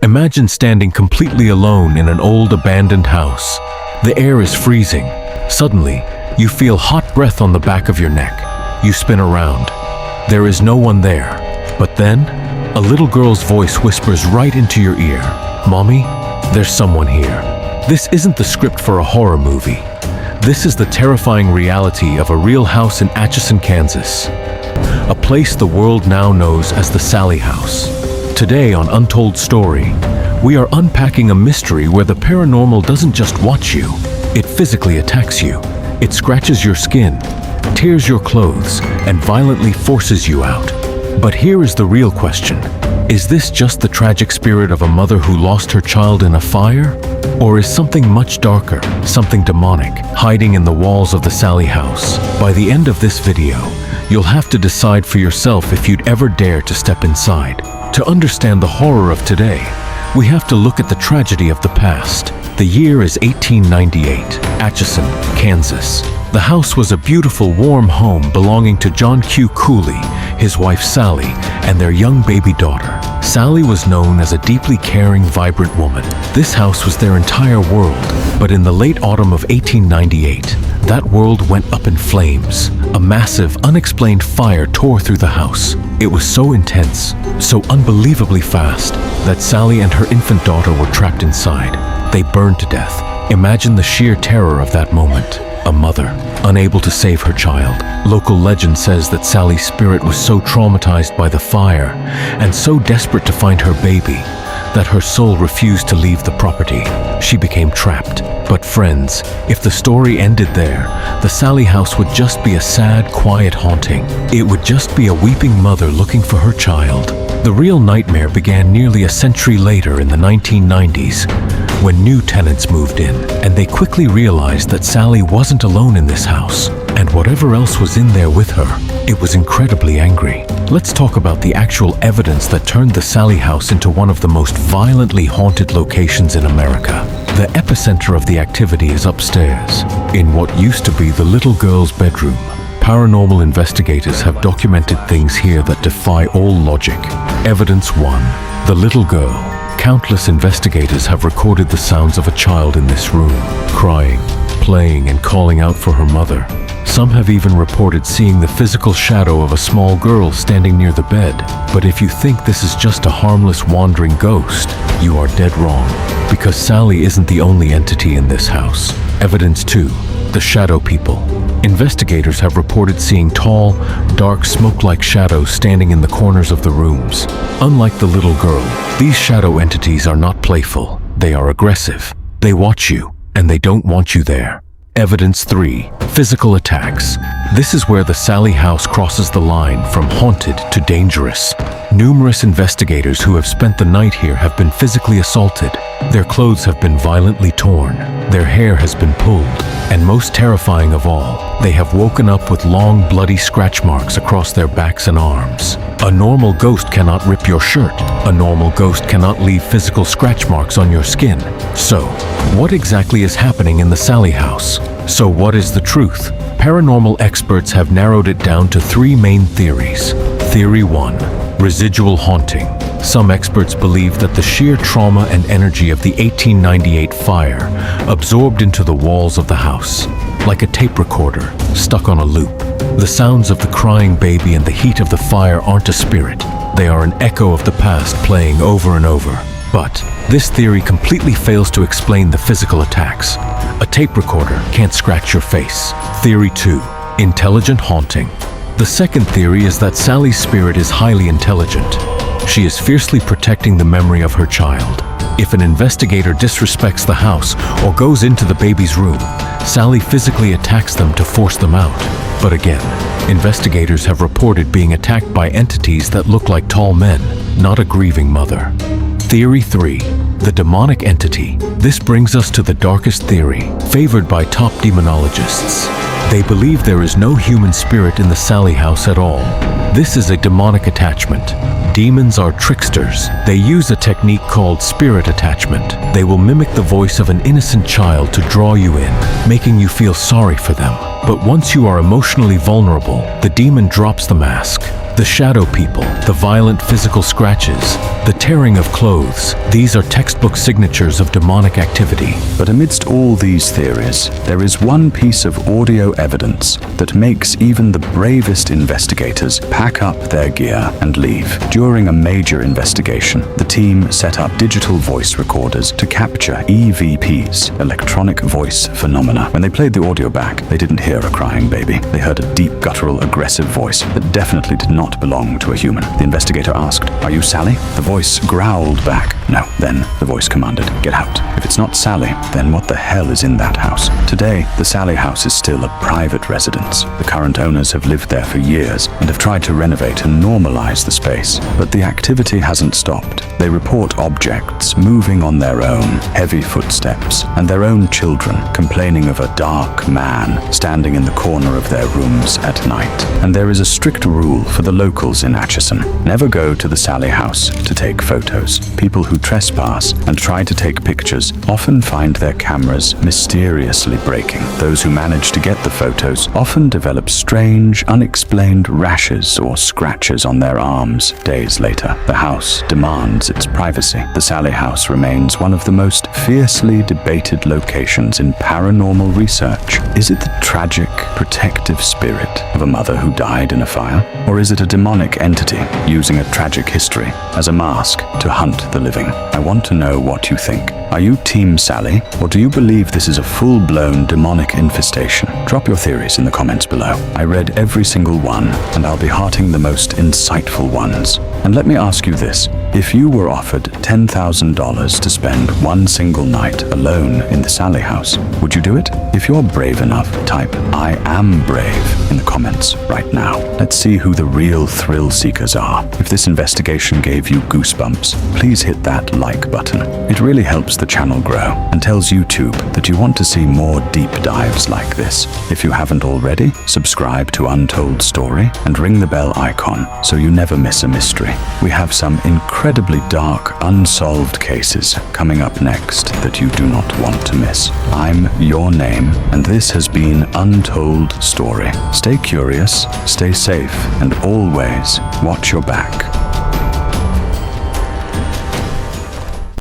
Imagine standing completely alone in an old abandoned house. The air is freezing. Suddenly, you feel hot breath on the back of your neck. You spin around. There is no one there. But then, a little girl's voice whispers right into your ear. "Mommy, there's someone here." This isn't the script for a horror movie. This is the terrifying reality of a real house in Atchison, Kansas. A place the world now knows as the Sallie House. Today on Untold Story, we are unpacking a mystery where the paranormal doesn't just watch you, it physically attacks you. It scratches your skin, tears your clothes, and violently forces you out. But here is the real question. Is this just the tragic spirit of a mother who lost her child in a fire? Or is something much darker, something demonic, hiding in the walls of the Sallie House? By the end of this video, you'll have to decide for yourself if you'd ever dare to step inside. To understand the horror of today, we have to look at the tragedy of the past. The year is 1898, Atchison, Kansas. The house was a beautiful, warm home belonging to John Q. Cooley, his wife Sallie, and their young baby daughter. Sallie was known as a deeply caring, vibrant woman. This house was their entire world. But in the late autumn of 1898, that world went up in flames. A massive, unexplained fire tore through the house. It was so intense, so unbelievably fast, that Sallie and her infant daughter were trapped inside. They burned to death. Imagine the sheer terror of that moment. A mother, unable to save her child. Local legend says that Sallie's spirit was so traumatized by the fire and so desperate to find her baby that her soul refused to leave the property. She became trapped. But friends, if the story ended there, the Sallie House would just be a sad, quiet haunting. It would just be a weeping mother looking for her child. The real nightmare began nearly a century later in the 1990s, when new tenants moved in, and they quickly realized that Sallie wasn't alone in this house, and whatever else was in there with her, it was incredibly angry. Let's talk about the actual evidence that turned the Sallie House into one of the most violently haunted locations in America. The epicenter of the activity is upstairs, in what used to be the little girl's bedroom. Paranormal investigators have documented things here that defy all logic. Evidence 1. The little girl. Countless investigators have recorded the sounds of a child in this room, crying, playing, and calling out for her mother. Some have even reported seeing the physical shadow of a small girl standing near the bed. But if you think this is just a harmless wandering ghost, you are dead wrong, because Sallie isn't the only entity in this house. Evidence 2. The shadow people. Investigators have reported seeing tall, dark, smoke-like shadows standing in the corners of the rooms. Unlike the little girl, these shadow entities are not playful. They are aggressive. They watch you, and they don't want you there. Evidence 3. Physical attacks. This is where the Sallie House crosses the line from haunted to dangerous. Numerous investigators who have spent the night here have been physically assaulted. Their clothes have been violently torn. Their hair has been pulled. And most terrifying of all, they have woken up with long, bloody scratch marks across their backs and arms. A normal ghost cannot rip your shirt. A normal ghost cannot leave physical scratch marks on your skin. So, what exactly is happening in the Sallie House? So what is the truth? Paranormal experts have narrowed it down to 3 main theories. Theory 1. Residual haunting. Some experts believe that the sheer trauma and energy of the 1898 fire absorbed into the walls of the house, like a tape recorder stuck on a loop. The sounds of the crying baby and the heat of the fire aren't a spirit. They are an echo of the past playing over and over. But this theory completely fails to explain the physical attacks. A tape recorder can't scratch your face. Theory 2. Intelligent haunting. The second theory is that Sallie's spirit is highly intelligent. She is fiercely protecting the memory of her child. If an investigator disrespects the house or goes into the baby's room, Sallie physically attacks them to force them out. But again, investigators have reported being attacked by entities that look like tall men, not a grieving mother. Theory 3. The demonic entity. This brings us to the darkest theory, favored by top demonologists. They believe there is no human spirit in the Sallie House at all. This is a demonic attachment. Demons are tricksters. They use a technique called spirit attachment. They will mimic the voice of an innocent child to draw you in, making you feel sorry for them. But once you are emotionally vulnerable, the demon drops the mask. The shadow people, the violent physical scratches, the tearing of clothes, these are textbook signatures of demonic activity. But amidst all these theories, there is one piece of audio evidence that makes even the bravest investigators pack up their gear and leave. During a major investigation, the team set up digital voice recorders to capture EVPs, electronic voice phenomena. When they played the audio back, they didn't hear a crying baby. They heard a deep, guttural, aggressive voice that definitely did not belong to a human. The investigator asked, "Are you Sallie?" The voice growled back, "No." Then the voice commanded, "Get out." If it's not Sallie, then what the hell is in that house? Today, the Sallie House is still a private residence. The current owners have lived there for years and have tried to renovate and normalize the space. But the activity hasn't stopped. They report objects moving on their own, heavy footsteps, and their own children complaining of a dark man standing in the corner of their rooms at night. And there is a strict rule for the locals in Atchison. Never go to the Sallie House to take photos. People who trespass and try to take pictures often find their cameras mysteriously breaking. Those who manage to get the photos often develop strange, unexplained rashes or scratches on their arms days later. The house demands its privacy. The Sallie House remains one of the most fiercely debated locations in paranormal research. Is it the tragic, protective spirit of a mother who died in a fire? Or is it a demonic entity using a tragic history as a mask to hunt the living? I want to know what you think. Are you Team Sallie, or do you believe this is a full-blown demonic infestation? Drop your theories in the comments below. I read every single one, and I'll be hearting the most insightful ones. And let me ask you this. If you were offered $10,000 to spend one single night alone in the Sallie House, would you do it? If you're brave enough, type "I am brave" in the comments right now. Let's see who the real thrill seekers are. If this investigation gave you goosebumps, please hit that like button. It really helps the channel grow and tells YouTube that you want to see more deep dives like this. If you haven't already, subscribe to Untold Story and ring the bell icon so you never miss a mystery. We have some incredibly dark, unsolved cases coming up next that you do not want to miss. I'm Your Name, and this has been Untold Story. Stay curious, stay safe, and always watch your back.